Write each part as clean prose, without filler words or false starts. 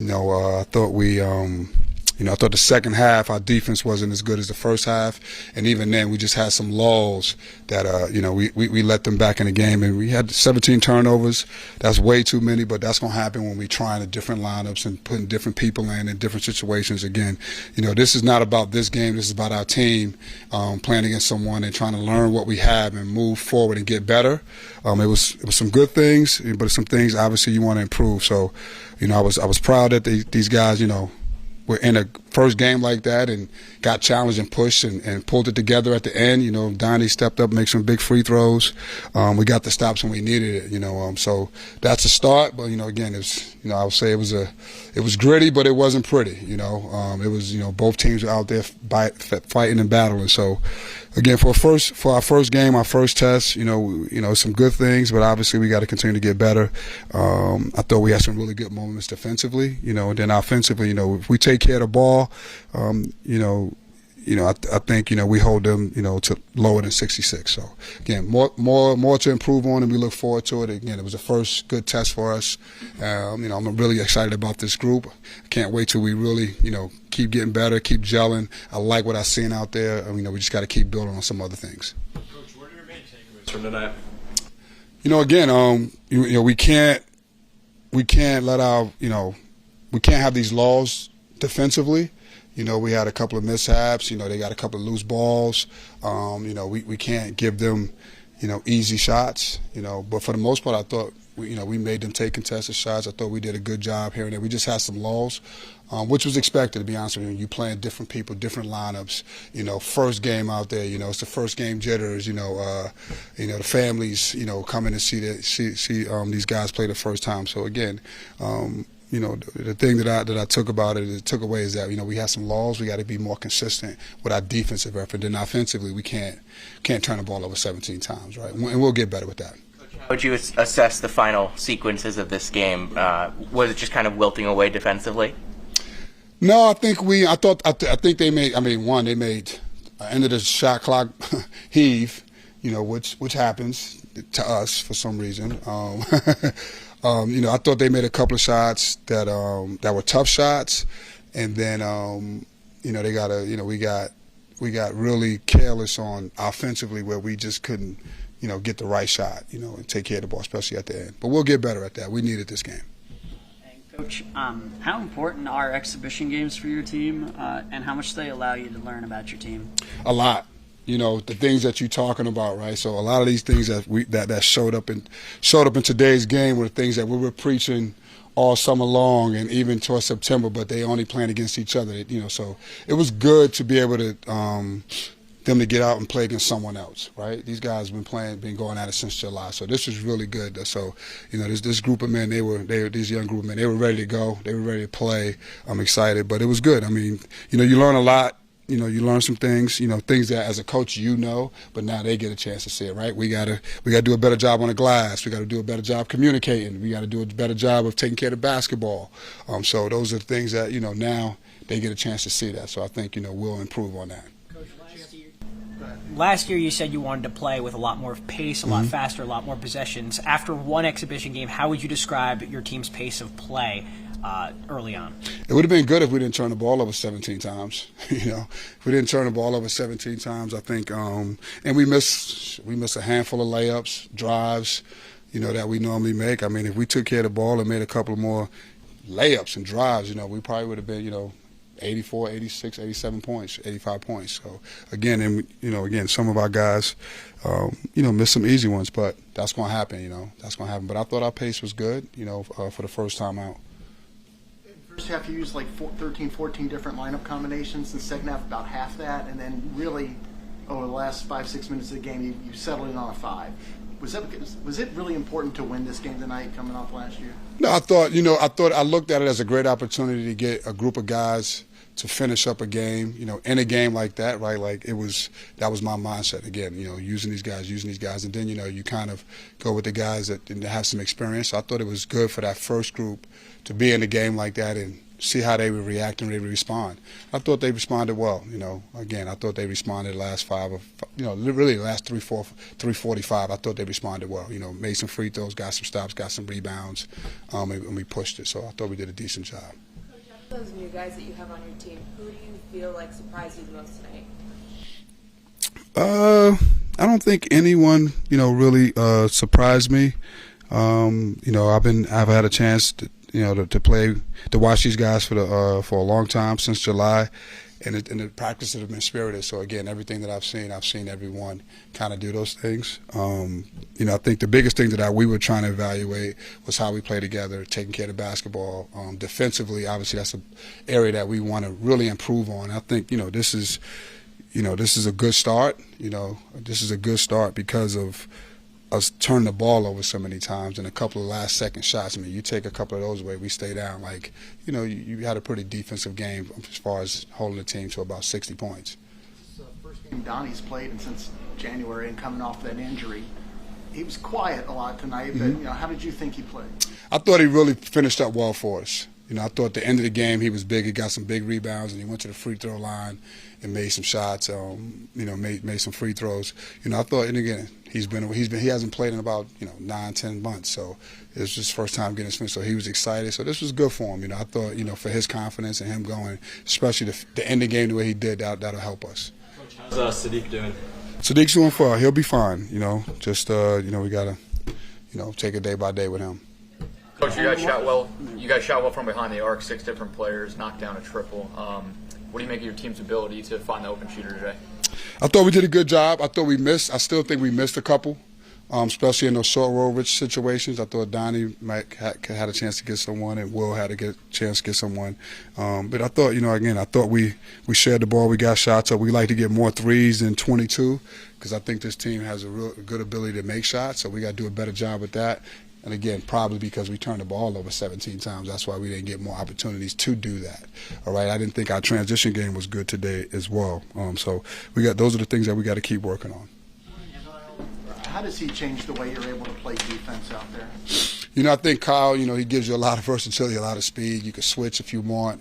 I thought I thought the second half our defense wasn't as good as the first half, and even then we just had some lulls that we let them back in the game, and we had 17 turnovers. That's way too many, but that's going to happen when we try in different lineups and putting different people in different situations. Again, this is not about this game. This is about our team playing against someone and trying to learn what we have and move forward and get better. It was some good things, but some things obviously you want to improve. So, I was proud that these guys, were in a first game like that and got challenged and pushed and pulled it together at the end. Donnie stepped up, made some big free throws. We got the stops when we needed it. So that's a start. But again, it's I would say it was gritty, but it wasn't pretty. It was both teams were out there fighting and battling. So again, for our first game, our first test, some good things, but obviously we got to continue to get better. I thought we had some really good moments defensively, and then offensively, if we take care of the ball, I think we hold them, to lower than 66. So again, more to improve on, and we look forward to it. Again, it was the first good test for us. I'm really excited about this group. I can't wait till we really, keep getting better, keep gelling. I like what I've seen out there. We just got to keep building on some other things. Coach, what are your main takeaways from tonight? Again, we can't let our, we can't have these laws defensively. We had a couple of mishaps. They got a couple of loose balls. We can't give them, easy shots. But for the most part, I thought we made them take contested shots. I thought we did a good job here and there. We just had some lulls, which was expected, to be honest with you. You playing different people, different lineups. First game out there. It's the first game jitters. The families. Coming to see these guys play the first time. So again. The thing that I took away is that we have some laws. We got to be more consistent with our defensive effort. Then offensively, we can't turn the ball over 17 times, right? And we'll get better with that. How would you assess the final sequences of this game? Was it just kind of wilting away defensively? No, I think they made. They made end of the shot clock heave. Which happens to us for some reason. I thought they made a couple of shots that were tough shots, and then they we got really careless on offensively where we just couldn't get the right shot and take care of the ball, especially at the end. But we'll get better at that. We needed this game. And Coach, how important are exhibition games for your team, and how much do they allow you to learn about your team? A lot. The things that you're talking about, right? So a lot of these things that showed up in today's game were things that we were preaching all summer long and even towards September, but they only playing against each other. So it was good to be able to them to get out and play against someone else, right? These guys have been going at it since July, so this was really good. So this group of men, these young group of men, they were ready to go, they were ready to play. I'm excited, but it was good. You learn a lot. You learn some things, things that as a coach but now they get a chance to see it, right? We gotta do a better job on the glass. We gotta do a better job communicating. We gotta do a better job of taking care of the basketball. So those are the things that now they get a chance to see that. So I think we'll improve on that. Coach, last year you said you wanted to play with a lot more pace, a lot faster, a lot more possessions. After one exhibition game, how would you describe your team's pace of play early on? It would have been good if we didn't turn the ball over 17 times. If we didn't turn the ball over 17 times, I think, and we miss a handful of layups, drives, that we normally make. If we took care of the ball and made a couple more layups and drives, we probably would have been, 84, 86, 87 points, 85 points. So again, some of our guys, missed some easy ones, but that's going to happen. That's going to happen. But I thought our pace was good, for the first time out. First half you used like 13, 14 different lineup combinations. In the second half, about half that, and then really over the last 5-6 minutes of the game, you settled in on a 5. Was it really important to win this game tonight, coming off last year? No, I looked at it as a great opportunity to get a group of guys to finish up a game, in a game like that, right? That was my mindset again, using these guys, and then you kind of go with the guys that have some experience. So I thought it was good for that first group to be in a game like that and see how they would react and they would respond. I thought they responded well. Again, I thought they responded the last really the last 345. I thought they responded well. Made some free throws, got some stops, got some rebounds, and we pushed it. So I thought we did a decent job. Those new guys that you have on your team, who do you feel like surprised you the most tonight? I don't think anyone, really surprised me. I've had a chance to watch these guys for a long time, since July, and the practices have been spirited. So again, everything that I've seen everyone kind of do those things. I think the biggest thing that we were trying to evaluate was how we play together, taking care of the basketball. Defensively, obviously, that's an area that we want to really improve on. I think this is a good start. This is a good start because of us turning the ball over so many times and a couple of last-second shots. I mean, you take a couple of those away, we stay down. You had a pretty defensive game as far as holding the team to about 60 points. It's the first game Donnie's played and since January, and coming off that injury. He was quiet a lot tonight, but how did you think he played? I thought he really finished up well for us. I thought at the end of the game he was big. He got some big rebounds, and he went to the free throw line and made some shots. Made some free throws. I thought, and again, he hasn't played in about 9-10 months, so it was his first time getting swing. So he was excited. So this was good for him. I thought for his confidence and him going, especially the end of the game the way he did, that'll help us. Coach, how's Sadiq doing? Sadiq's doing fine. He'll be fine. We gotta take it day by day with him. Coach, you guys shot well. You guys shot well from behind the arc. 6 different players knocked down a triple. What do you make of your team's ability to find the open shooter today? I thought we did a good job. I still think we missed a couple, especially in those short roll rich situations. I thought Donnie had a chance to get someone, and Will had a chance to get someone. But I thought, I thought we shared the ball. We got shots up. We like to get more threes than 22, because I think this team has a real good ability to make shots. So we got to do a better job with that. And again, probably because we turned the ball over 17 times, that's why we didn't get more opportunities to do that. All right, I didn't think our transition game was good today as well. So those are the things that we got to keep working on. How does he change the way you're able to play defense out there? I think Kyle, he gives you a lot of versatility, a lot of speed. You can switch if you want.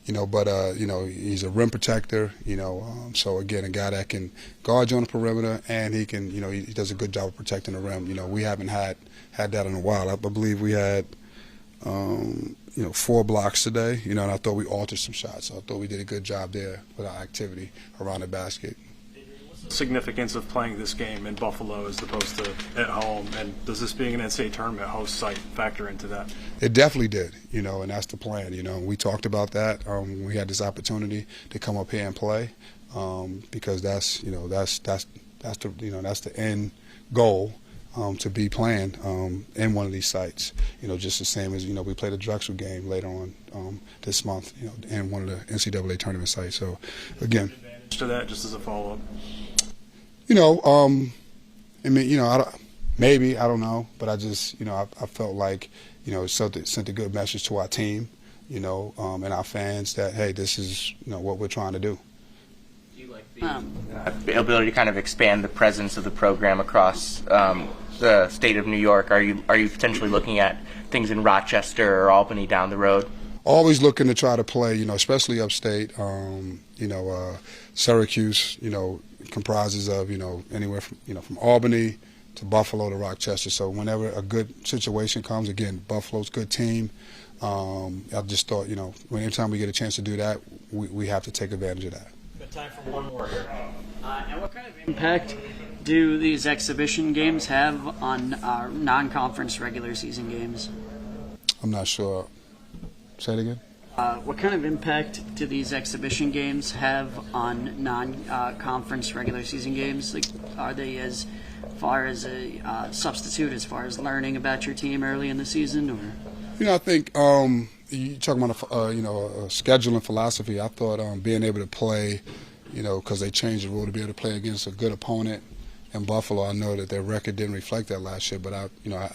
He's a rim protector, so again, a guy that can guard you on the perimeter, and he can, he does a good job of protecting the rim. We haven't had that in a while. I believe we had, 4 blocks today, and I thought we altered some shots. So I thought we did a good job there with our activity around the basket. What's the significance of playing this game in Buffalo as opposed to at home, and does this being an NCAA tournament host site factor into that? It definitely did, and that's the plan. We talked about that. We had this opportunity to come up here and play, because that's the end goal. To be playing in one of these sites, just the same as we played a Drexel game later on this month, in one of the NCAA tournament sites. So again, advantage to that, just as a follow-up. I don't know, but I just I felt like it sent a good message to our team, and our fans that hey, this is what we're trying to do. Do you like the ability to kind of expand the presence of the program across the state of New York? Are you potentially looking at things in Rochester or Albany down the road? Always looking to try to play, especially upstate. Syracuse, comprises of anywhere from Albany to Buffalo to Rochester. So whenever a good situation comes, again, Buffalo's a good team. I just thought, anytime we get a chance to do that, we have to take advantage of that. Got time for one more here. And what kind of impact do these exhibition games have on our non-conference regular season games? I'm not sure. Say it again. What kind of impact do these exhibition games have on non-conference regular season games? Like, are they as far as a substitute as far as learning about your team early in the season, or? I think you talking about a scheduling philosophy. I thought being able to play, because they changed the rule to be able to play against a good opponent in Buffalo. I know that their record didn't reflect that last year, but I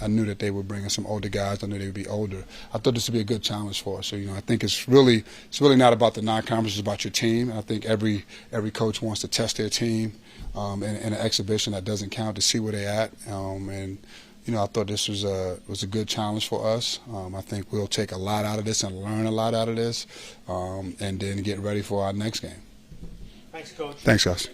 knew that they were bringing some older guys. I knew they would be older. I thought this would be a good challenge for us. So I think it's really not about the non-conference, it's about your team. And I think every coach wants to test their team in an exhibition that doesn't count to see where they're at. I thought this was a good challenge for us. I think we'll take a lot out of this and learn a lot out of this, and then get ready for our next game. Thanks, Coach. Thanks, guys.